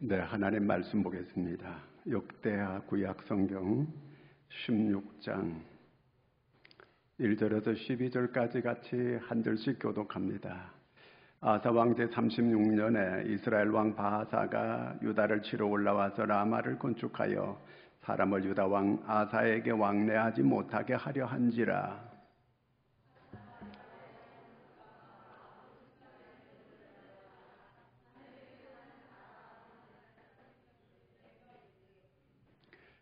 네, 하나님 말씀 보겠습니다. 역대하 구약 성경 16장 1절에서 12절까지 같이 한 절씩 교독합니다. 아사 왕제 36년에 이스라엘 왕 바하사가 유다를 치러 올라와서 라마를 건축하여 사람을 유다 왕 아사에게 왕래하지 못하게 하려 한지라.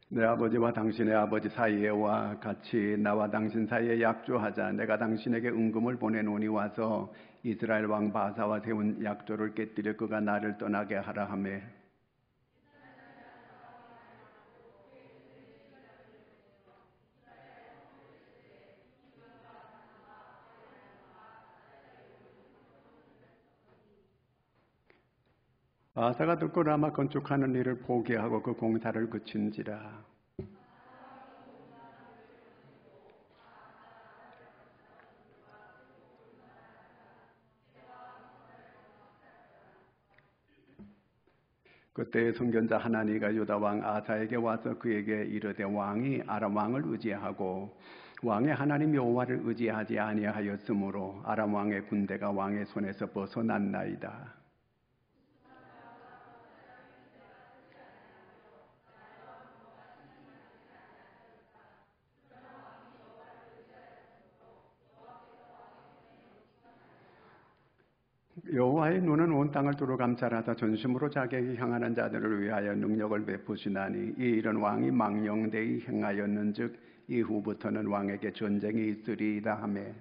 내 아버지와 당신의 아버지 사이에와 같이 나와 당신 사이에 약조하자. 내가 당신에게 은금을 보내노니 와서 이스라엘 왕 바사와 세운 약조를 깨뜨려 그가 나를 떠나게 하라 하매. 바사가 듣고 라마 건축하는 일을 포기하고 그 공사를 그친지라. 그때 선견자 하나니가 유다 왕 아사에게 와서 그에게 이르되 왕이 아람 왕을 의지하고 왕의 하나님 여호와를 의지하지 아니하였으므로 아람 왕의 군대가 왕의 손에서 벗어났나이다. 여호와의 눈은 온 땅을 두루 감찰하사 전심으로 자기에게 향하는 자들을 위하여 능력을 베푸시나니 이 일은 왕이 망령되이 행하였는즉 이후부터는 왕에게 전쟁이 있으리이다 하매.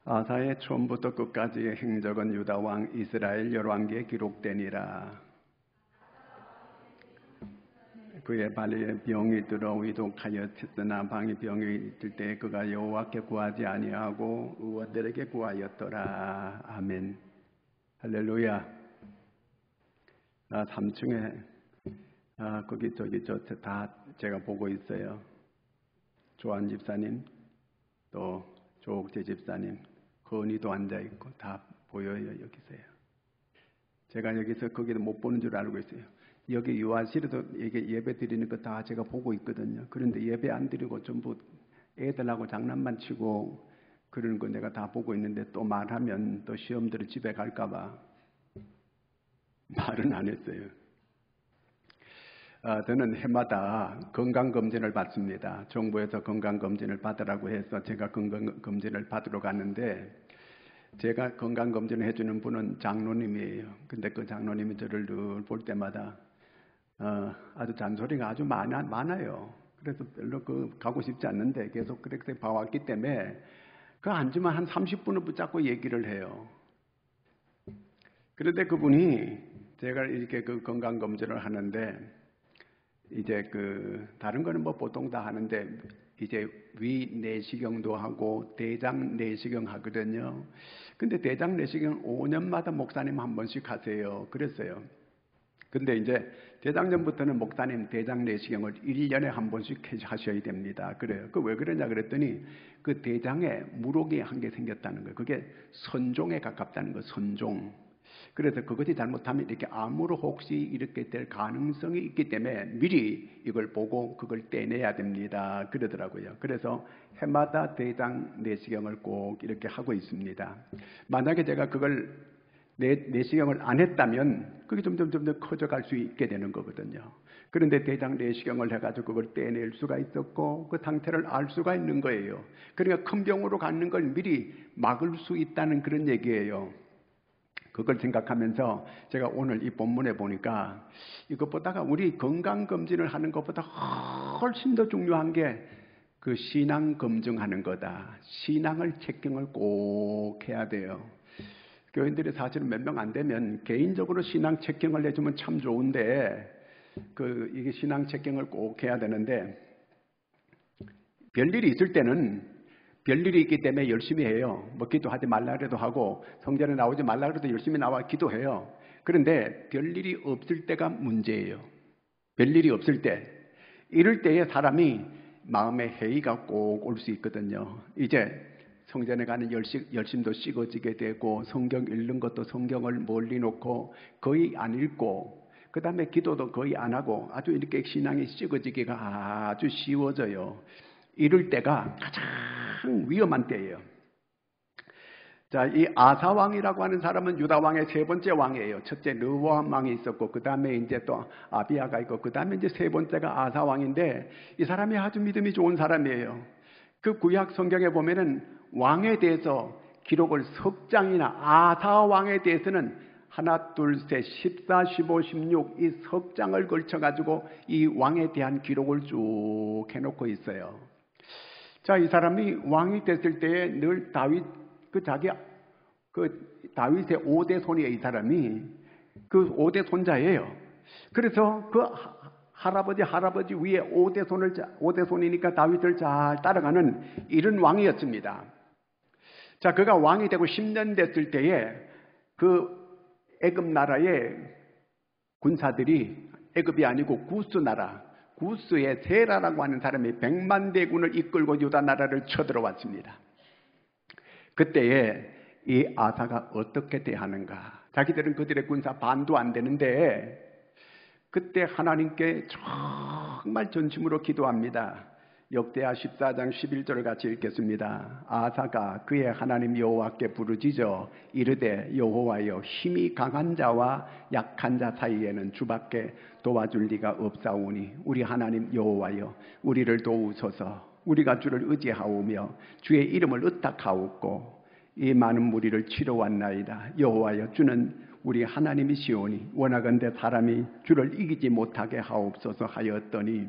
아사의 처음부터 끝까지의 행적은 유다 왕 이스라엘 열왕기에 기록되니라. 그의 발에 병이 들어 위독하였으나 방에 병이 있을 때 그가 여호와께 구하지 아니하고 의원들에게 구하였더라. 아멘. 할렐루야. 3층에 거기 다 제가 보고 있어요. 조한 집사님, 또 조옥재 집사님, 건이도 앉아 있고 다 보여요. 여기서요. 제가 여기서 거기도 못 보는 줄 알고 있어요. 여기 유아실에도 이게 예배 드리는 거 다 제가 보고 있거든요. 그런데 예배 안 드리고 전부 애들하고 장난만 치고 그러는 거 내가 다 보고 있는데 또 말하면 또 시험들을 집에 갈까봐 말은 안 했어요. 저는 해마다 건강검진을 받습니다. 정부에서 건강검진을 받으라고 해서 제가 건강검진을 받으러 갔는데 제가 건강검진을 해주는 분은 장로님이에요. 근데 그 장로님이 저를 늘 볼 때마다 아주 잔소리가 아주 많아요. 그래서 별로 가고 싶지 않는데 계속 그렇게 봐왔기 때문에 그 앉으면 한 30분을 붙잡고 얘기를 해요. 그런데 그분이 제가 이렇게 그 건강검진을 하는데 이제 다른 거는 뭐 보통 다 하는데 이제 위 내시경도 하고 대장 내시경 하거든요. 근데 대장 내시경 5년마다 목사님 한 번씩 하세요. 그랬어요. 근데 이제 재작년부터는 목사님 대장 내시경을 1년에 한 번씩 하셔야 됩니다. 그래요. 왜 그러냐 그랬더니 그 대장에 물혹이 한 개 생겼다는 거예요. 그게 선종에 가깝다는 거예요. 선종. 그래서 그것이 잘못하면 이렇게 암으로 혹시 이렇게 될 가능성이 있기 때문에 미리 이걸 보고 그걸 떼내야 됩니다. 그러더라고요. 그래서 해마다 대장 내시경을 꼭 이렇게 하고 있습니다. 만약에 제가 그걸 내시경을 안 했다면 그게 점점 커져갈 수 있게 되는 거거든요. 그런데 대장 내시경을 해가지고 그걸 떼낼 수가 있었고 그 상태를 알 수가 있는 거예요. 그러니까 큰 병으로 가는 걸 미리 막을 수 있다는 그런 얘기예요. 그걸 생각하면서 제가 오늘 이 본문에 보니까 이것보다가 우리 건강검진을 하는 것보다 훨씬 더 중요한 게 그 신앙 검증하는 거다. 신앙을 체킹을 꼭 해야 돼요. 교인들이 사실은 몇 명 안 되면 개인적으로 신앙 체킹을 해주면 참 좋은데 이게 신앙 체킹을 꼭 해야 되는데 별일이 있을 때는 별일이 있기 때문에 열심히 해요. 뭐 기도하지 말라 그래도 하고 성전에 나오지 말라 그래도 열심히 나와 기도해요. 그런데 별일이 없을 때가 문제예요. 별일이 없을 때 이럴 때에 사람이 마음의 회의가 꼭 올 수 있거든요. 이제 성전에 가는 열심도 식어지게 되고 성경 읽는 것도 성경을 멀리 놓고 거의 안 읽고 그 다음에 기도도 거의 안 하고 아주 이렇게 신앙이 식어지기가 아주 쉬워져요. 이럴 때가 가장 위험한 때예요. 자, 이 아사 왕이라고 하는 사람은 유다 왕의 세 번째 왕이에요. 첫째 르호암 왕이 있었고 그 다음에 이제 또 아비야가 있고 그 다음에 이제 세 번째가 아사 왕인데 이 사람이 아주 믿음이 좋은 사람이에요. 그 구약 성경에 보면은 왕에 대해서 기록을 석 장이나 아사 왕에 대해서는 하나, 둘, 셋, 14, 15, 16 이 석 장을 걸쳐 가지고 이 왕에 대한 기록을 쭉 해놓고 있어요. 자, 이 사람이 왕이 됐을 때에 늘 다윗 다윗의 5대 손이에요. 이 사람이 그 5대 손자예요. 그래서 그 할아버지 위에 5대 손이니까 다윗을 잘 따라가는 이런 왕이었습니다. 자, 그가 왕이 되고 10년 됐을 때에 그 애굽 나라의 군사들이 애굽이 아니고 구스 나라, 구스의 세라라고 하는 사람이 100만 대군을 이끌고 유다 나라를 쳐들어왔습니다. 그때에 이 아사가 어떻게 대하는가? 자기들은 그들의 군사 반도 안 되는데 그때 하나님께 정말 전심으로 기도합니다. 역대하 14장 11절을 같이 읽겠습니다. 아사가 그의 하나님 여호와께 부르짖어 이르되 여호와여 힘이 강한 자와 약한 자 사이에는 주밖에 도와줄 리가 없사오니 우리 하나님 여호와여 우리를 도우소서. 우리가 주를 의지하오며 주의 이름을 의탁하옵고 이 많은 무리를 치러 왔나이다. 여호와여 주는 우리 하나님이시오니 원하건대 사람이 주를 이기지 못하게 하옵소서 하였더니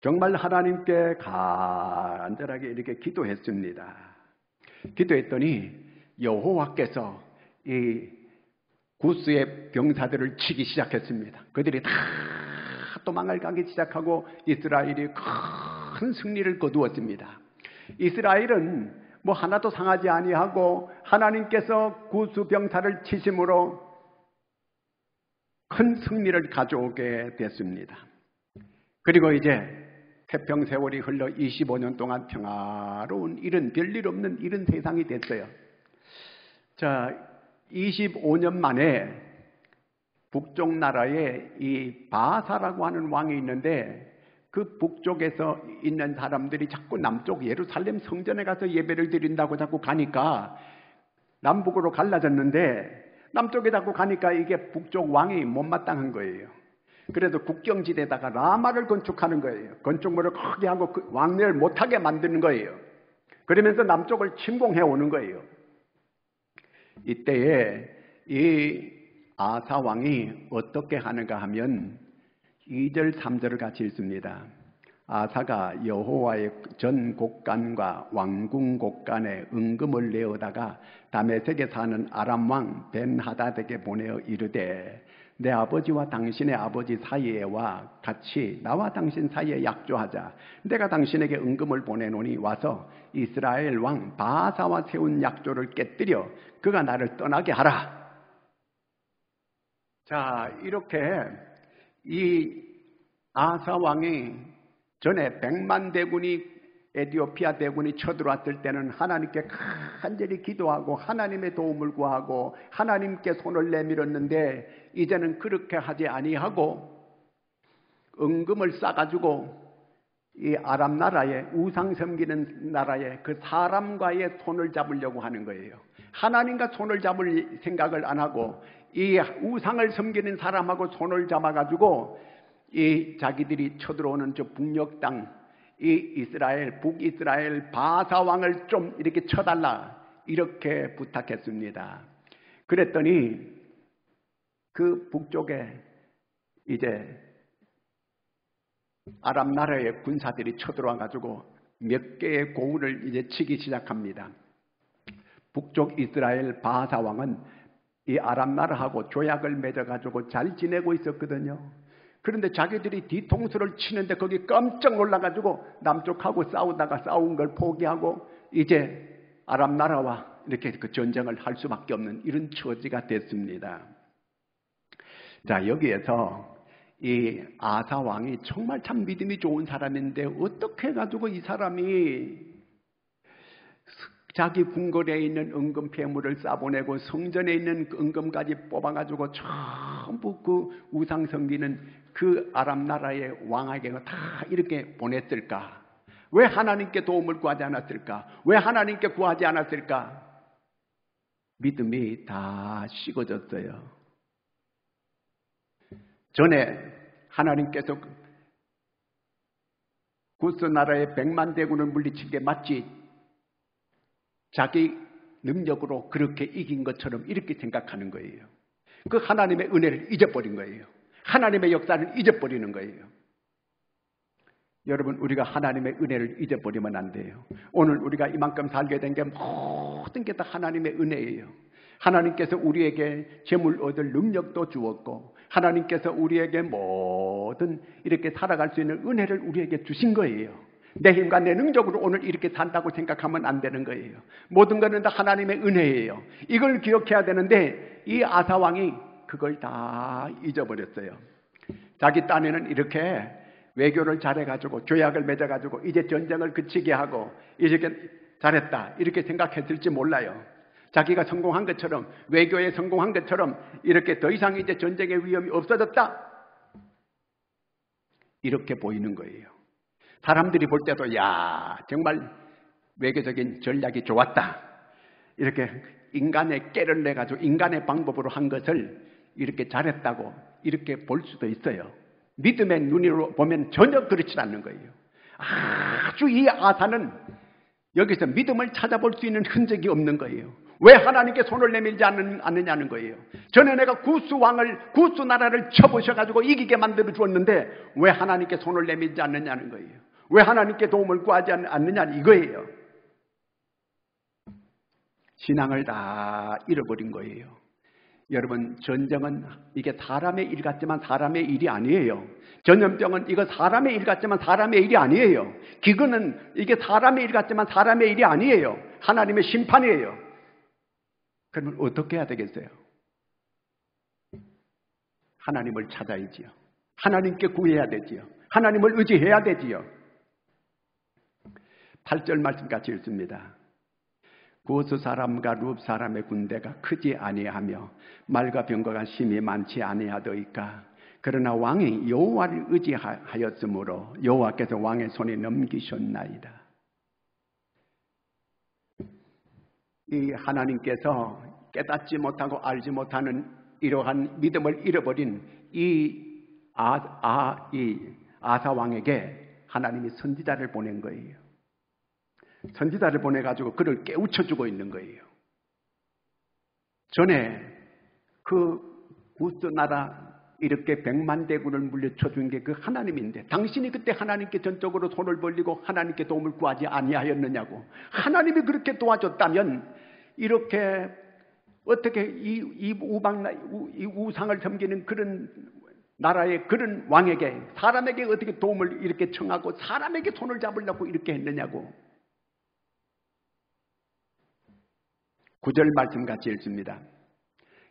정말 하나님께 간절하게 이렇게 기도했습니다. 기도했더니 여호와께서 이 구스의 병사들을 치기 시작했습니다. 그들이 다 도망을 가기 시작하고 이스라엘이 큰 승리를 거두었습니다. 이스라엘은 뭐 하나도 상하지 아니하고 하나님께서 구스 병사를 치심으로 큰 승리를 가져오게 됐습니다. 그리고 이제 태평 세월이 흘러 25년 동안 평화로운 이런 별일 없는 이런 세상이 됐어요. 자, 25년 만에 북쪽 나라에 이 바사라고 하는 왕이 있는데 그 북쪽에서 있는 사람들이 자꾸 남쪽 예루살렘 성전에 가서 예배를 드린다고 자꾸 가니까 남북으로 갈라졌는데 남쪽에 자꾸 가니까 이게 북쪽 왕이 못마땅한 거예요. 그래서 국경지대에다가 라마를 건축하는 거예요. 건축물을 크게 하고 그 왕래를 못하게 만드는 거예요. 그러면서 남쪽을 침공해 오는 거예요. 이때에 이 아사 왕이 어떻게 하는가 하면 2절 3절을 같이 읽습니다. 아사가 여호와의 전 곡간과 왕궁 곡간에 은금을 내어다가 다메섹에 사는 아람 왕 벤하닷에게 보내어 이르되 내 아버지와 당신의 아버지 사이에와 같이 나와 당신 사이에 약조하자. 내가 당신에게 은금을 보내노니 와서 이스라엘 왕 바사와 세운 약조를 깨뜨려 그가 나를 떠나게 하라. 자, 이렇게 이 아사 왕이 전에 100만 대군이 에티오피아 대군이 쳐들어왔을 때는 하나님께 간절히 기도하고 하나님의 도움을 구하고 하나님께 손을 내밀었는데 이제는 그렇게 하지 아니하고 은금을 싸가지고 이 아람 나라에 우상 섬기는 나라에 그 사람과의 손을 잡으려고 하는 거예요. 하나님과 손을 잡을 생각을 안 하고 이 우상을 섬기는 사람하고 손을 잡아가지고 이 자기들이 쳐들어오는 저 북녘 땅 이 이스라엘 북이스라엘 바사 왕을 좀 이렇게 쳐달라 이렇게 부탁했습니다. 그랬더니 그 북쪽에 이제 아람 나라의 군사들이 쳐들어와 가지고 몇 개의 고을을 이제 치기 시작합니다. 북쪽 이스라엘 바사 왕은 이 아람 나라하고 조약을 맺어 가지고 잘 지내고 있었거든요. 그런데 자기들이 뒤통수를 치는데 거기 깜짝 놀라가지고 남쪽하고 싸우다가 싸운 걸 포기하고 이제 아람 나라와 이렇게 그 전쟁을 할 수밖에 없는 이런 처지가 됐습니다. 자, 여기에서 이 아사 왕이 정말 참 믿음이 좋은 사람인데 어떻게 해가지고 이 사람이 자기 궁궐에 있는 은금 폐물을 싸보내고 성전에 있는 은금까지 뽑아가지고 전부 그 우상 섬기는 그 아람 나라의 왕에게 다 이렇게 보냈을까? 왜 하나님께 도움을 구하지 않았을까? 왜 하나님께 구하지 않았을까? 믿음이 다 식어졌어요. 전에 하나님께서 구스 나라의 100만 대군을 물리친 게 맞지? 자기 능력으로 그렇게 이긴 것처럼 이렇게 생각하는 거예요. 그 하나님의 은혜를 잊어버린 거예요. 하나님의 역사를 잊어버리는 거예요. 여러분, 우리가 하나님의 은혜를 잊어버리면 안 돼요. 오늘 우리가 이만큼 살게 된 게 모든 게 다 하나님의 은혜예요. 하나님께서 우리에게 재물 얻을 능력도 주었고 하나님께서 우리에게 모든 이렇게 살아갈 수 있는 은혜를 우리에게 주신 거예요. 내 힘과 내 능력으로 오늘 이렇게 산다고 생각하면 안 되는 거예요. 모든 것은 다 하나님의 은혜예요. 이걸 기억해야 되는데 이 아사왕이 그걸 다 잊어버렸어요. 자기 딴에는 이렇게 외교를 잘해가지고 조약을 맺어가지고 이제 전쟁을 그치게 하고 이렇게 잘했다 이렇게 생각했을지 몰라요. 자기가 성공한 것처럼 외교에 성공한 것처럼 이렇게 더 이상 이제 전쟁의 위험이 없어졌다 이렇게 보이는 거예요. 사람들이 볼 때도 야 정말 외교적인 전략이 좋았다 이렇게 인간의 깨를 내가지고 인간의 방법으로 한 것을 이렇게 잘했다고 이렇게 볼 수도 있어요. 믿음의 눈으로 보면 전혀 그렇지 않는 거예요. 아주 이 아사는 여기서 믿음을 찾아볼 수 있는 흔적이 없는 거예요. 왜 하나님께 손을 내밀지 않느냐는 거예요. 전에 내가 구스 나라를 쳐부셔가지고 이기게 만들어 주었는데 왜 하나님께 손을 내밀지 않느냐는 거예요. 왜 하나님께 도움을 구하지 않느냐 이거예요. 신앙을 다 잃어버린 거예요. 여러분, 전쟁은 이게 사람의 일 같지만 사람의 일이 아니에요. 전염병은 이거 사람의 일 같지만 사람의 일이 아니에요. 기근은 이게 사람의 일 같지만 사람의 일이 아니에요. 하나님의 심판이에요. 그러면 어떻게 해야 되겠어요? 하나님을 찾아야지요. 하나님께 구해야 되지요. 하나님을 의지해야 되지요. 8절 말씀 같이 읽습니다. 구스 사람과 룹 사람의 군대가 크지 아니하며 말과 병거가 심히 많지 아니하더이까. 그러나 왕이 여호와를 의지하였으므로 여호와께서 왕의 손에 넘기셨나이다. 이 하나님께서 깨닫지 못하고 알지 못하는 이러한 믿음을 잃어버린 이 아사 왕에게 하나님이 선지자를 보낸 거예요. 선지자를 보내가지고 그를 깨우쳐주고 있는 거예요. 전에 그 구스 나라 이렇게 100만 대군을 물리쳐준 게 그 하나님인데 당신이 그때 하나님께 전적으로 손을 벌리고 하나님께 도움을 구하지 아니하였느냐고. 하나님이 그렇게 도와줬다면 이렇게 어떻게 이 우상을 섬기는 그런 나라의 그런 왕에게 사람에게 어떻게 도움을 이렇게 청하고 사람에게 손을 잡으려고 이렇게 했느냐고. 9절 말씀 같이 읽습니다.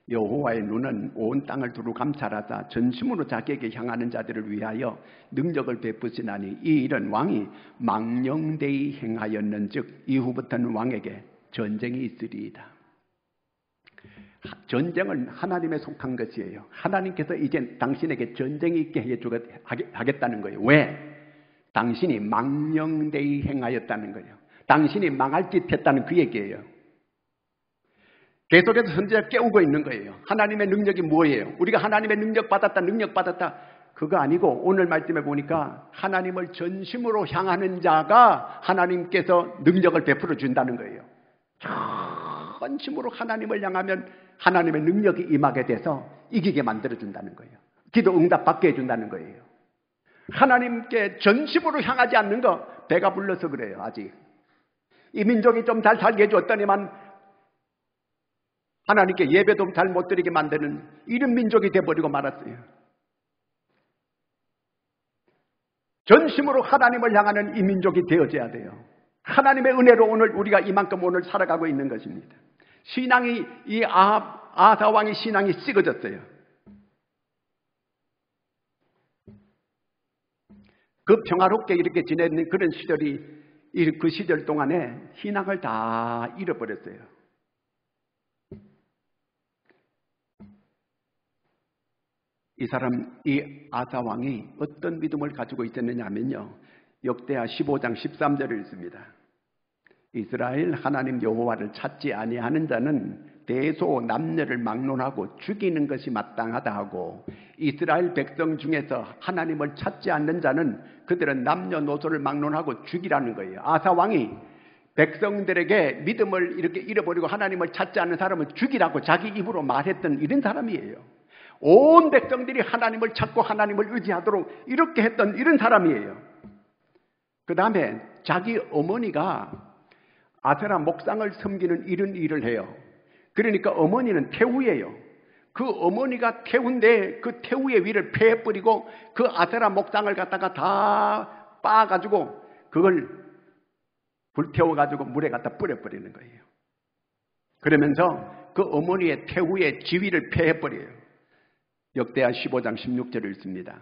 여호와의 눈은 온 땅을 두루 감찰하사 전심으로 자기에게 향하는 자들을 위하여 능력을 베푸시나니 이 일은 왕이 망령되이 행하였는즉 이후부터는 왕에게 전쟁이 있으리이다. 전쟁은 하나님에 속한 것이에요. 하나님께서 이제 당신에게 전쟁이 있게 하겠다는 거예요. 왜? 당신이 망령되이 행하였다는 거예요. 당신이 망할 짓 했다는 그 얘기예요. 계속해서 선지자를 깨우고 있는 거예요. 하나님의 능력이 뭐예요? 우리가 하나님의 능력 받았다. 그거 아니고 오늘 말씀에 보니까 하나님을 전심으로 향하는 자가 하나님께서 능력을 베풀어 준다는 거예요. 전심으로 하나님을 향하면 하나님의 능력이 임하게 돼서 이기게 만들어 준다는 거예요. 기도 응답 받게 해준다는 거예요. 하나님께 전심으로 향하지 않는 거 배가 불러서 그래요. 아직 이 민족이 좀 잘 살게 해줬더니만 하나님께 예배도 잘 못 드리게 만드는 이런 민족이 돼버리고 말았어요. 전심으로 하나님을 향하는 이 민족이 되어져야 돼요. 하나님의 은혜로 오늘 우리가 이만큼 오늘 살아가고 있는 것입니다. 신앙이 이 아사 왕의 신앙이 식어졌어요. 그 평화롭게 이렇게 지내는 그런 시절이 그 시절 동안에 신앙을 다 잃어버렸어요. 이 아사 왕이 어떤 믿음을 가지고 있었느냐 하면요, 역대하 15장 13절을 읽습니다. 이스라엘 하나님 여호와를 찾지 아니하는 자는 대소 남녀를 막론하고 죽이는 것이 마땅하다 하고, 이스라엘 백성 중에서 하나님을 찾지 않는 자는 그들은 남녀노소를 막론하고 죽이라는 거예요. 아사 왕이 백성들에게 믿음을 이렇게 잃어버리고 하나님을 찾지 않는 사람은 죽이라고 자기 입으로 말했던 이런 사람이에요. 온 백성들이 하나님을 찾고 하나님을 의지하도록 이렇게 했던 이런 사람이에요. 그 다음에 자기 어머니가 아세라 목상을 섬기는 이런 일을 해요. 그러니까 어머니는 태우예요. 그 어머니가 태우인데 그 태우의 위를 패버리고 그 아세라 목상을 갖다가 다 빻아가지고 그걸 불태워가지고 물에 갖다 뿌려버리는 거예요. 그러면서 그 어머니의 태우의 지위를 폐해버려요. 역대하 15장 16절을 읽습니다.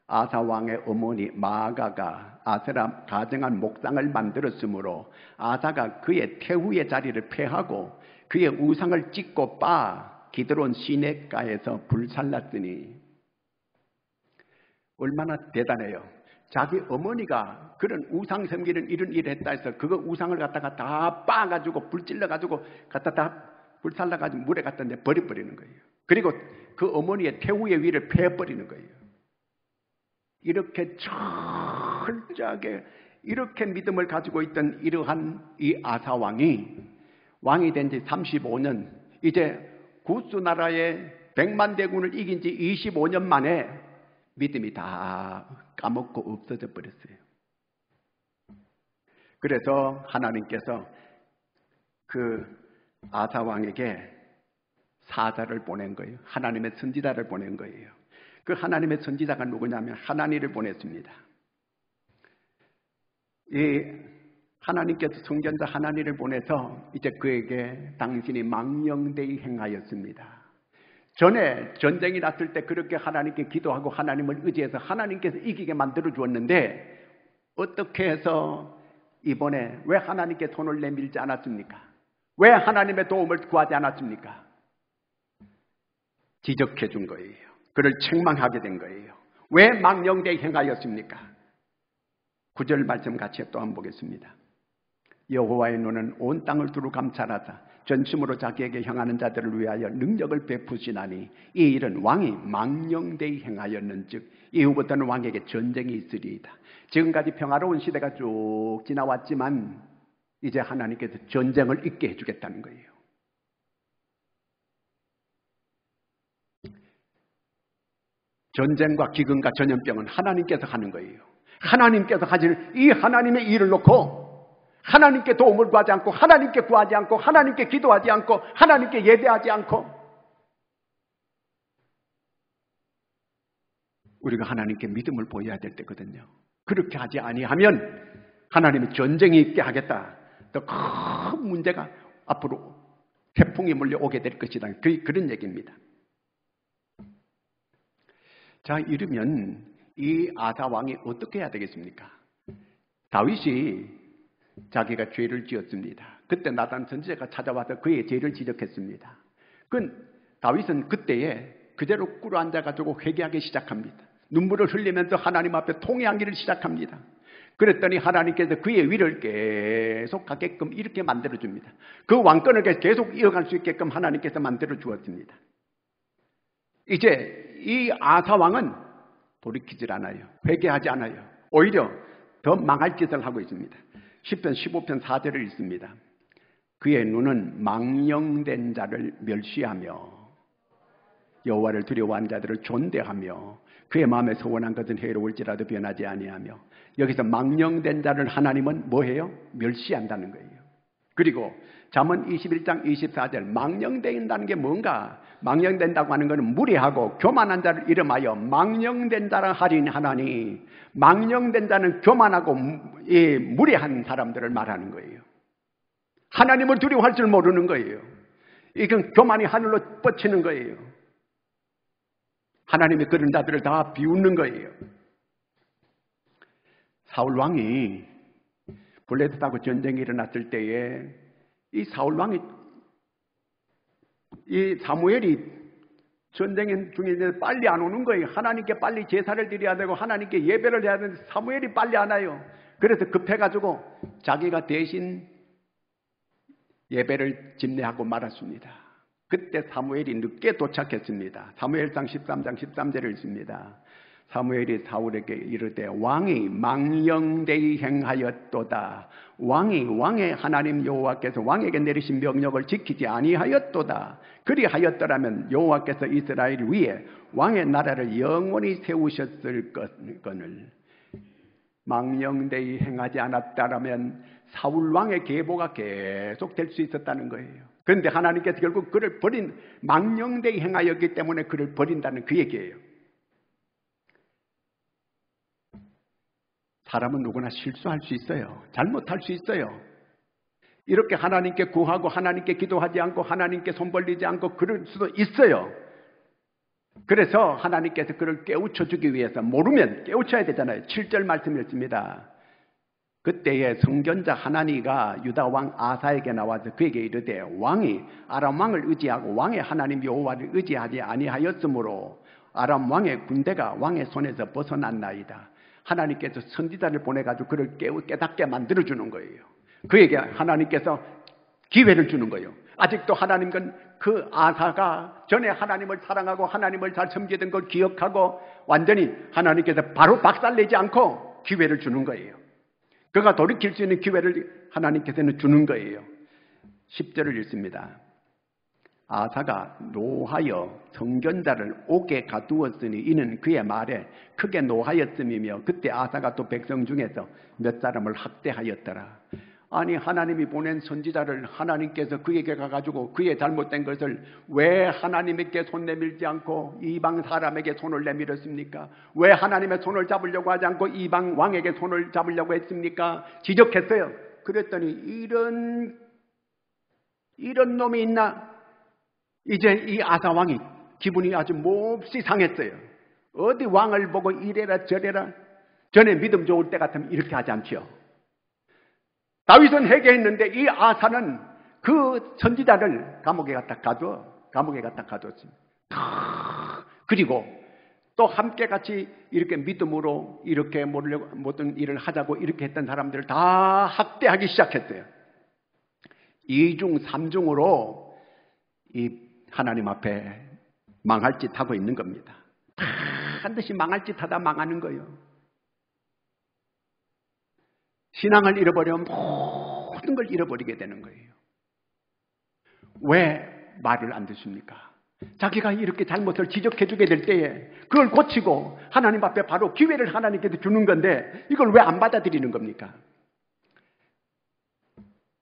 아사 왕의 어머니 마아가가 아세라 가정한 목상을 만들었으므로 아사가 그의 태후의 자리를 폐하고 그의 우상을 찢고 빻아 기드론 시냇가에서 불살랐으니. 얼마나 대단해요. 자기 어머니가 그런 우상 섬기는 이런 일을 했다 해서 그거 우상을 갖다가 다 빻아가지고 불찔러가지고 갖다 다 불살라가지고 물에 갖다 내 버려버리는 거예요. 그리고 그 어머니의 태후의 위를 패버리는 거예요. 이렇게 철저하게 이렇게 믿음을 가지고 있던 이러한 이 아사 왕이 된 지 35년, 이제 구스 나라의 100만 대군을 이긴 지 25년 만에 믿음이 다 까먹고 없어져 버렸어요. 그래서 하나님께서 그 아사 왕에게 사자를 보낸 거예요. 하나님의 선지자를 보낸 거예요. 그 하나님의 선지자가 누구냐면 하나니를 보냈습니다. 이 하나님께서 선견자 하나니를 보내서 이제 그에게 당신이 망령되이 행하였습니다. 전에 전쟁이 났을 때 그렇게 하나님께 기도하고 하나님을 의지해서 하나님께서 이기게 만들어 주었는데 어떻게 해서 이번에 왜 하나님께 손을 내밀지 않았습니까? 왜 하나님의 도움을 구하지 않았습니까? 지적해 준 거예요. 그를 책망하게 된 거예요. 왜 망령되이 행하였습니까? 9절 말씀 같이 또 한번 보겠습니다. 여호와의 눈은 온 땅을 두루 감찰하사 전심으로 자기에게 향하는 자들을 위하여 능력을 베푸시나니 이 일은 왕이 망령되이 행하였는즉 이후부터는 왕에게 전쟁이 있으리이다. 지금까지 평화로운 시대가 쭉 지나왔지만 이제 하나님께서 전쟁을 있게 해주겠다는 거예요. 전쟁과 기근과 전염병은 하나님께서 하는 거예요. 하나님께서 하실 이 하나님의 일을 놓고 하나님께 도움을 구하지 않고 하나님께 구하지 않고 하나님께 기도하지 않고 하나님께 예배하지 않고 우리가 하나님께 믿음을 보여야 될 때거든요. 그렇게 하지 아니하면 하나님이 전쟁이 있게 하겠다. 더 큰 문제가 앞으로 태풍이 몰려오게 될 것이다. 그런 얘기입니다. 자, 이러면 이 아사 왕이 어떻게 해야 되겠습니까? 다윗이 자기가 죄를 지었습니다. 그때 나단 선지자가 찾아와서 그의 죄를 지적했습니다. 다윗은 그때에 그대로 꿇어앉아가지고 회개하기 시작합니다. 눈물을 흘리면서 하나님 앞에 통회하기를 시작합니다. 그랬더니 하나님께서 그의 위를 계속 가게끔 이렇게 만들어줍니다. 그 왕권을 계속 이어갈 수 있게끔 하나님께서 만들어 주었습니다. 이제 이 아사 왕은 돌이키질 않아요. 회개하지 않아요. 오히려 더 망할 짓을 하고 있습니다. 시편 15편 4절을 읽습니다. 그의 눈은 망령된 자를 멸시하며 여호와를 두려워하는 자들을 존대하며 그의 마음에 소원한 것은 해로울지라도 변하지 아니하며. 여기서 망령된 자를 하나님은 뭐해요? 멸시한다는 거예요. 그리고 잠언 21장 24절 망령된다는 게 뭔가? 망령된다고 하는 것은 무례하고 교만한 자를 이름하여 망령된 자라 하리니 망령된 자는 교만하고 무례한 사람들을 말하는 거예요. 하나님을 두려워할 줄 모르는 거예요. 이건 교만이 하늘로 뻗치는 거예요. 하나님이 그런 자들을 다 비웃는 거예요. 사울 왕이 블레셋하고 전쟁이 일어났을 때에 이 사울 왕이 이 사무엘이 전쟁 중에 빨리 안 오는 거예요. 하나님께 빨리 제사를 드려야 되고 하나님께 예배를 해야 되는데 사무엘이 빨리 안 와요. 그래서 급해가지고 자기가 대신 예배를 집례하고 말았습니다. 그때 사무엘이 늦게 도착했습니다. 사무엘상 13장 13절을 읽습니다. 사무엘이 사울에게 이르되 왕이 망령되이 행하였도다. 왕의 하나님 여호와께서 왕에게 내리신 명령을 지키지 아니하였도다. 그리하였더라면 여호와께서 이스라엘 위에 왕의 나라를 영원히 세우셨을 거늘. 망령되이 행하지 않았다라면 사울 왕의 계보가 계속 될 수 있었다는 거예요. 그런데 하나님께서 결국 그를 버린, 망령되이 행하였기 때문에 그를 버린다는 그 얘기예요. 사람은 누구나 실수할 수 있어요. 잘못할 수 있어요. 이렇게 하나님께 구하고 하나님께 기도하지 않고 하나님께 손 벌리지 않고 그럴 수도 있어요. 그래서 하나님께서 그를 깨우쳐 주기 위해서 모르면 깨우쳐야 되잖아요. 7절 말씀이었습니다. 그때에 성견자 하나니가 유다 왕 아사에게 나와서 그에게 이르되 왕이 아람 왕을 의지하고 왕의 하나님 여호와를 의지하지 아니하였으므로 아람 왕의 군대가 왕의 손에서 벗어났나이다. 하나님께서 선지자를 보내가지고 그를 깨닫게 만들어주는 거예요. 그에게 하나님께서 기회를 주는 거예요. 아직도 하나님은 그 아사가 전에 하나님을 사랑하고 하나님을 잘 섬기던 걸 기억하고 완전히 하나님께서 바로 박살내지 않고 기회를 주는 거예요. 그가 돌이킬 수 있는 기회를 하나님께서는 주는 거예요. 10절을 읽습니다. 아사가 노하여 성견자를 옥에 가두었으니 이는 그의 말에 크게 노하였음이며 그때 아사가 또 백성 중에서 몇 사람을 학대하였더라. 아니 하나님이 보낸 선지자를 하나님께서 그에게 가가지고 그의 잘못된 것을 왜 하나님께 손 내밀지 않고 이방 사람에게 손을 내밀었습니까? 왜 하나님의 손을 잡으려고 하지 않고 이방 왕에게 손을 잡으려고 했습니까? 지적했어요. 그랬더니 이런 놈이 있나? 이제 이 아사 왕이 기분이 아주 몹시 상했어요. 어디 왕을 보고 이래라 저래라. 전에 믿음 좋을 때 같으면 이렇게 하지 않지요. 다윗은 회개했는데 이 아사는 그 선지자를 감옥에 갖다 가두었습니다. 그리고 또 함께 같이 이렇게 믿음으로 이렇게 모든 일을 하자고 이렇게 했던 사람들을 다 학대하기 시작했어요. 2중 3중으로 이 하나님 앞에 망할 짓 하고 있는 겁니다. 반드시 망할 짓 하다 망하는 거예요. 신앙을 잃어버리면 모든 걸 잃어버리게 되는 거예요. 왜 말을 안 듣습니까? 자기가 이렇게 잘못을 지적해 주게 될 때에 그걸 고치고 하나님 앞에 바로 기회를 하나님께서 주는 건데 이걸 왜 안 받아들이는 겁니까?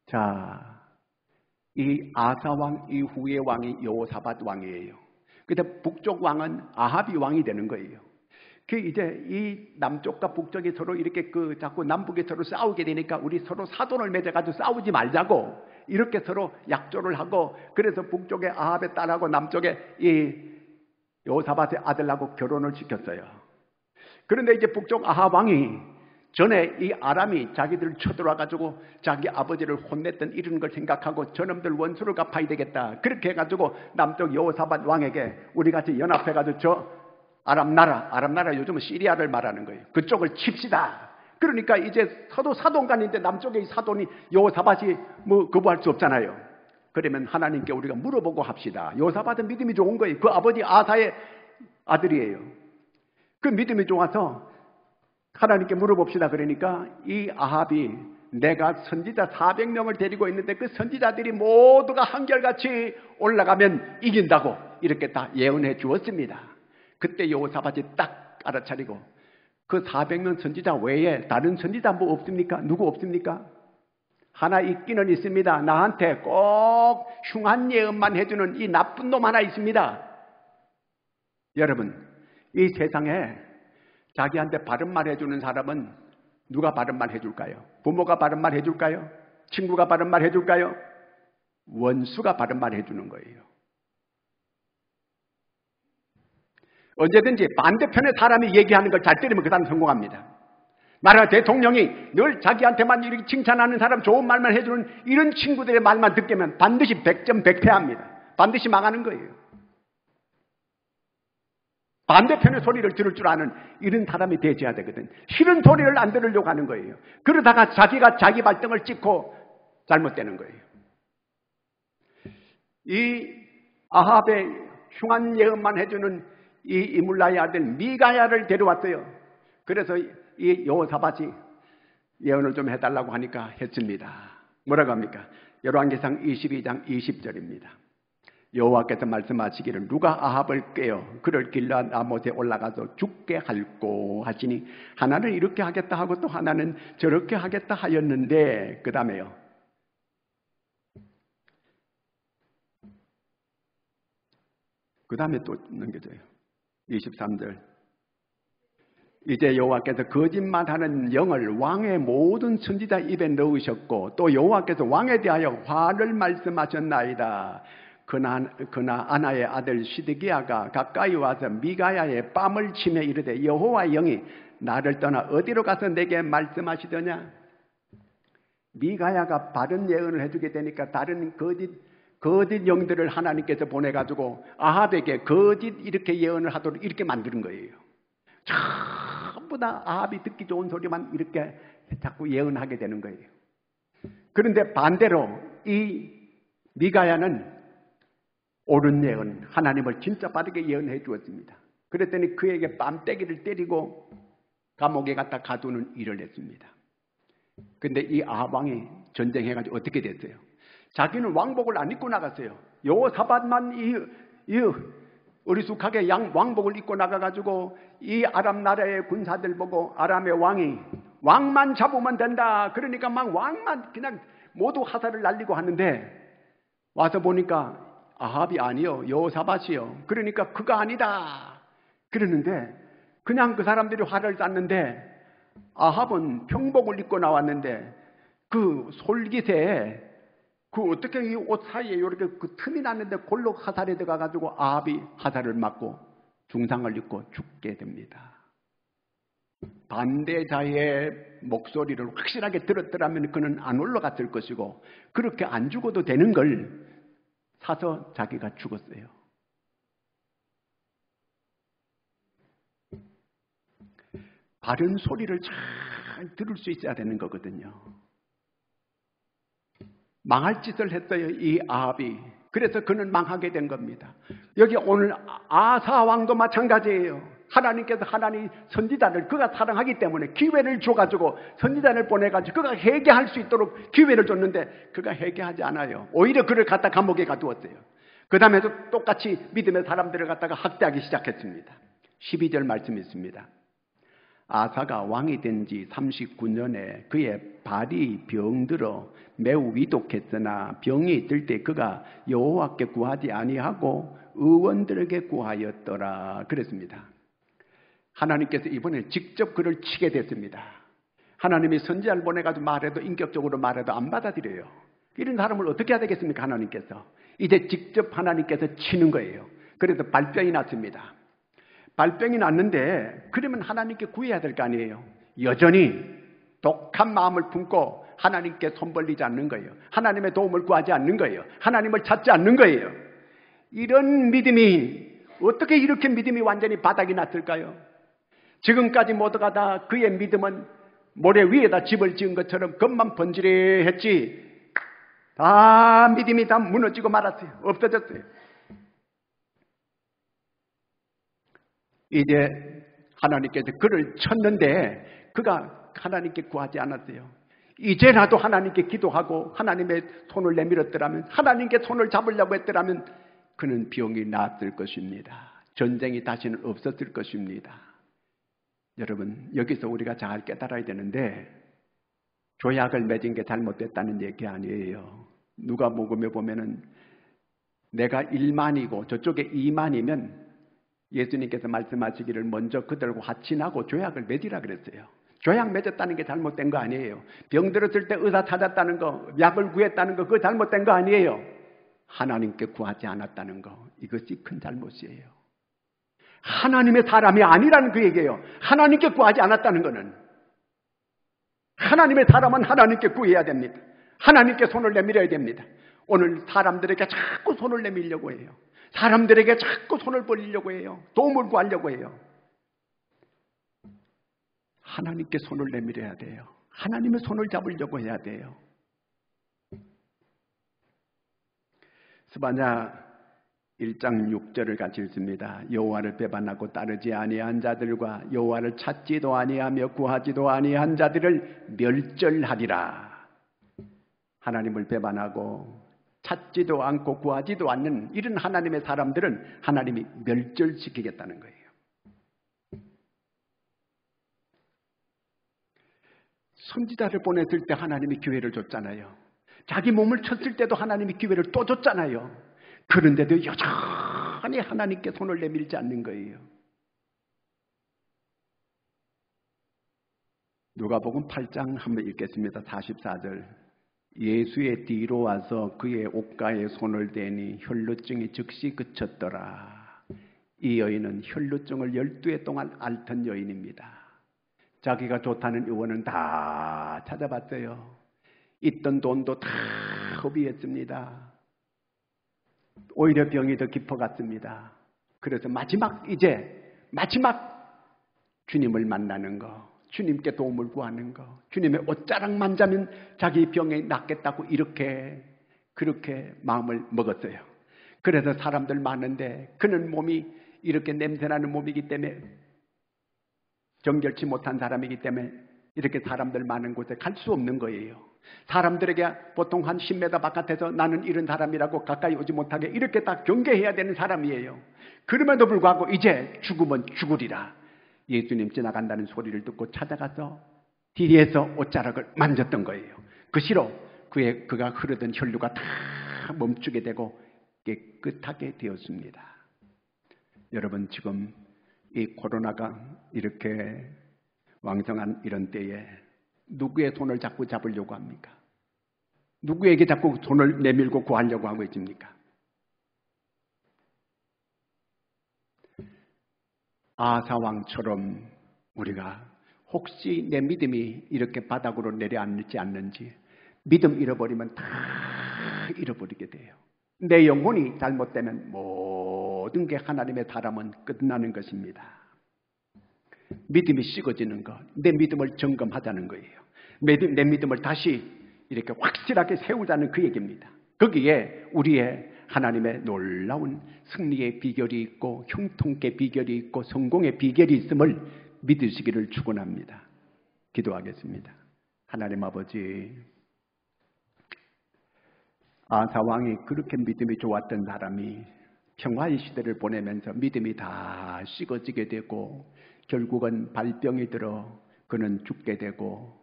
자, 이 아사왕 이후의 왕이 여호사밧 왕이에요. 근데 북쪽 왕은 아합이 왕이 되는 거예요. 그 이제 이 남쪽과 북쪽이 서로 이렇게 자꾸 남북이 서로 싸우게 되니까 우리 서로 사돈을 맺어가지고 싸우지 말자고 이렇게 서로 약조를 하고 그래서 북쪽의 아합의 딸하고 남쪽의 이 여호사밧의 아들하고 결혼을 시켰어요. 그런데 이제 북쪽 아합 왕이 전에 이 아람이 자기들 쳐들어와가지고 자기 아버지를 혼냈던 이런 걸 생각하고 저놈들 원수를 갚아야 되겠다. 그렇게 해가지고 남쪽 여호사밧 왕에게 우리 같이 연합해가지고 저 아람 나라 요즘은 시리아를 말하는 거예요. 그쪽을 칩시다. 그러니까 이제 서도 사돈간인데 남쪽의 사돈이 여호사밧이 뭐 거부할 수 없잖아요. 그러면 하나님께 우리가 물어보고 합시다. 여호사밧은 믿음이 좋은 거예요. 그 아버지 아사의 아들이에요. 그 믿음이 좋아서 하나님께 물어봅시다. 그러니까 이 아합이 내가 선지자 400명을 데리고 있는데 그 선지자들이 모두가 한결같이 올라가면 이긴다고 이렇게 다 예언해 주었습니다. 그때 여호사밧이 딱 알아차리고 그 400명 선지자 외에 다른 선지자 뭐 없습니까? 누구 없습니까? 하나 있기는 있습니다. 나한테 꼭 흉한 예언만 해주는 이 나쁜 놈 하나 있습니다. 여러분, 이 세상에 자기한테 바른 말 해주는 사람은 누가 바른 말 해줄까요? 부모가 바른 말 해줄까요? 친구가 바른 말 해줄까요? 원수가 바른 말 해주는 거예요. 언제든지 반대편의 사람이 얘기하는 걸 잘 들으면 그 사람 성공합니다. 나라 대통령이 늘 자기한테만 이렇게 칭찬하는 사람, 좋은 말만 해주는 이런 친구들의 말만 듣게면 반드시 100점 100패합니다. 반드시 망하는 거예요. 반대편의 소리를 들을 줄 아는 이런 사람이 되어야 되거든. 싫은 소리를 안 들으려고 하는 거예요. 그러다가 자기가 자기 발등을 찍고 잘못되는 거예요. 이 아합의 흉한 예언만 해주는 이 이물라의 아들 미가야를 데려왔어요. 그래서 이 여호사밧이 예언을 좀 해달라고 하니까 했습니다. 뭐라고 합니까? 열왕기상 22장 20절입니다. 여호와께서 말씀하시기를 누가 아합을 깨어 그를 길르앗 라못에 올라가서 죽게 할꼬 하시니 하나는 이렇게 하겠다 하고 또 하나는 저렇게 하겠다 하였는데, 그 다음에요, 그 다음에 또 넘겨져요. 23절. 이제 여호와께서 거짓말하는 영을 왕의 모든 선지자 입에 넣으셨고 또 여호와께서 왕에 대하여 화를 말씀하셨나이다. 그나 아나의 아들 시드기야가 가까이 와서 미가야의 뺨을 치며 이르되 여호와의 영이 나를 떠나 어디로 가서 내게 말씀하시더냐. 미가야가 바른 예언을 해주게 되니까 다른 거짓 영들을 하나님께서 보내가지고 아합에게 거짓 이렇게 예언을 하도록 이렇게 만드는 거예요. 전부 다 아합이 듣기 좋은 소리만 이렇게 자꾸 예언하게 되는 거예요. 그런데 반대로 이 미가야는 옳은 예언, 하나님을 진짜 바르게 예언해 주었습니다. 그랬더니 그에게 뺨때기를 때리고 감옥에 갖다 가두는 일을 했습니다. 그런데 이 아합 왕이 전쟁해가지고 어떻게 됐어요? 자기는 왕복을 안 입고 나갔어요. 여호사밧만 이 어리숙하게 왕복을 입고 나가가지고 이 아람 나라의 군사들 보고 아람의 왕만 잡으면 된다. 그러니까 막 왕만 그냥 모두 화살을 날리고 하는데 와서 보니까 아합이 아니요, 여호사밧이요. 그러니까 그가 아니다. 그러는데 그냥 그 사람들이 화를 쐈는데 아합은 평복을 입고 나왔는데 그 솔깃에 그 어떻게 이 옷 사이에 이렇게 그 틈이 났는데 골로 화살에 들어가가지고 아합이 화살을 맞고 중상을 입고 죽게 됩니다. 반대자의 목소리를 확실하게 들었더라면 그는 안 올라갔을 것이고 그렇게 안 죽어도 되는 걸 사서 자기가 죽었어요. 바른 소리를 잘 들을 수 있어야 되는 거거든요. 망할 짓을 했어요, 이 아합이. 그래서 그는 망하게 된 겁니다. 여기 오늘 아사 왕도 마찬가지예요. 하나님께서 하나님 선지자를 그가 사랑하기 때문에 기회를 줘가지고 선지자를 보내가지고 그가 회개할 수 있도록 기회를 줬는데 그가 회개하지 않아요. 오히려 그를 갖다 감옥에 가두었어요. 그 다음에도 똑같이 믿음의 사람들을 갖다가 학대하기 시작했습니다. 12절 말씀이 있습니다. 아사가 왕이 된 지 39년에 그의 발이 병들어 매우 위독했으나 병이 들 때 그가 여호와께 구하지 아니하고 의원들에게 구하였더라. 그랬습니다. 하나님께서 이번에 직접 그를 치게 됐습니다. 하나님이 선지자를 보내가지고 말해도 인격적으로 말해도 안 받아들여요. 이런 사람을 어떻게 해야 되겠습니까? 하나님께서 이제 직접 하나님께서 치는 거예요. 그래서 발병이 났습니다. 발병이 났는데 그러면 하나님께 구해야 될 거 아니에요. 여전히 독한 마음을 품고 하나님께 손 벌리지 않는 거예요. 하나님의 도움을 구하지 않는 거예요. 하나님을 찾지 않는 거예요. 이런 믿음이 어떻게 이렇게 믿음이 완전히 바닥이 났을까요? 지금까지 모두가 다 그의 믿음은 모래 위에다 집을 지은 것처럼 겉만 번지르했지 다 믿음이 다 무너지고 말았어요. 없어졌어요. 이제 하나님께서 그를 쳤는데 그가 하나님께 구하지 않았어요. 이제라도 하나님께 기도하고 하나님의 손을 내밀었더라면, 하나님께 손을 잡으려고 했더라면 그는 병이 나았을 것입니다. 전쟁이 다시는 없었을 것입니다. 여러분, 여기서 우리가 잘 깨달아야 되는데 조약을 맺은 게 잘못됐다는 얘기 아니에요. 누가복음에 보면은 내가 1만이고 저쪽에 2만이면 예수님께서 말씀하시기를 먼저 그들과 화친하고 조약을 맺으라 그랬어요. 조약 맺었다는 게 잘못된 거 아니에요. 병 들었을 때 의사 찾았다는 거, 약을 구했다는 거, 그거 잘못된 거 아니에요. 하나님께 구하지 않았다는 거, 이것이 큰 잘못이에요. 하나님의 사람이 아니라는 그 얘기예요. 하나님께 구하지 않았다는 거는. 하나님의 사람은 하나님께 구해야 됩니다. 하나님께 손을 내밀어야 됩니다. 오늘 사람들에게 자꾸 손을 내밀려고 해요. 사람들에게 자꾸 손을 벌리려고 해요. 도움을 구하려고 해요. 하나님께 손을 내밀어야 돼요. 하나님의 손을 잡으려고 해야 돼요. 스바냐 1장 6절을 같이 읽습니다. 여호와를 배반하고 따르지 아니한 자들과 여호와를 찾지도 아니하며 구하지도 아니한 자들을 멸절하리라. 하나님을 배반하고 찾지도 않고 구하지도 않는 이런 하나님의 사람들은 하나님이 멸절시키겠다는 거예요. 선지자를 보냈을 때 하나님이 기회를 줬잖아요. 자기 몸을 쳤을 때도 하나님이 기회를 또 줬잖아요. 그런데도 여전히 하나님께 손을 내밀지 않는 거예요. 누가복음 8장 한번 읽겠습니다. 44절. 예수의 뒤로 와서 그의 옷가에 손을 대니 혈루증이 즉시 그쳤더라. 이 여인은 혈루증을 12해 동안 앓던 여인입니다. 자기가 좋다는 의원은 다 찾아봤어요. 있던 돈도 다 허비했습니다. 오히려 병이 더 깊어갔습니다. 그래서 마지막 주님을 만나는 거, 주님께 도움을 구하는 거, 주님의 옷자락만 자면 자기 병이 낫겠다고 그렇게 마음을 먹었어요. 그래서 사람들 많은데 그는 몸이 이렇게 냄새나는 몸이기 때문에, 정결치 못한 사람이기 때문에 이렇게 사람들 많은 곳에 갈 수 없는 거예요. 사람들에게 보통 한 10m 바깥에서 나는 이런 사람이라고 가까이 오지 못하게 이렇게 다 경계해야 되는 사람이에요. 그럼에도 불구하고 이제 죽으면 죽으리라. 예수님 지나간다는 소리를 듣고 찾아가서 뒤에서 옷자락을 만졌던 거예요. 그 시로 그가 흐르던 혈류가 다 멈추게 되고 깨끗하게 되었습니다. 여러분, 지금 이 코로나가 이렇게 왕성한 이런 때에 누구의 손을 자꾸 잡으려고 합니까? 누구에게 자꾸 손을 내밀고 구하려고 하고 있습니까? 아사왕처럼 우리가 혹시 내 믿음이 이렇게 바닥으로 내려앉지 않는지, 믿음 잃어버리면 다 잃어버리게 돼요. 내 영혼이 잘못되면 모든 게 하나님의 사람은 끝나는 것입니다. 믿음이 식어지는 것, 내 믿음을 점검하자는 거예요. 내 믿음을 다시 이렇게 확실하게 세우자는 그 얘기입니다. 거기에 우리의 하나님의 놀라운 승리의 비결이 있고 형통의 비결이 있고 성공의 비결이 있음을 믿으시기를 축원합니다. 기도하겠습니다. 하나님 아버지, 아사왕이 그렇게 믿음이 좋았던 사람이 평화의 시대를 보내면서 믿음이 다 식어지게 되고 결국은 발병이 들어 그는 죽게 되고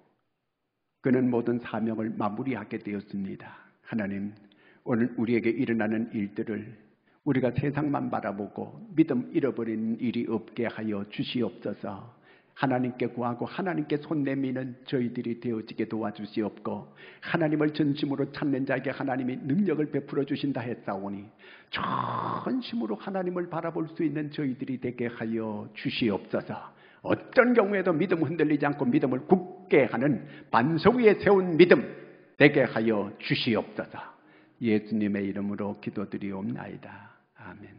그는 모든 사명을 마무리하게 되었습니다. 하나님, 오늘 우리에게 일어나는 일들을 우리가 세상만 바라보고 믿음 잃어버리는 일이 없게 하여 주시옵소서. 하나님께 구하고 하나님께 손 내미는 저희들이 되어지게 도와주시옵고, 하나님을 전심으로 찾는 자에게 하나님이 능력을 베풀어 주신다 했사오니 전심으로 하나님을 바라볼 수 있는 저희들이 되게 하여 주시옵소서. 어떤 경우에도 믿음 흔들리지 않고 믿음을 굳게 하는 반석 위에 세운 믿음 되게 하여 주시옵소서. 예수님의 이름으로 기도드리옵나이다. 아멘.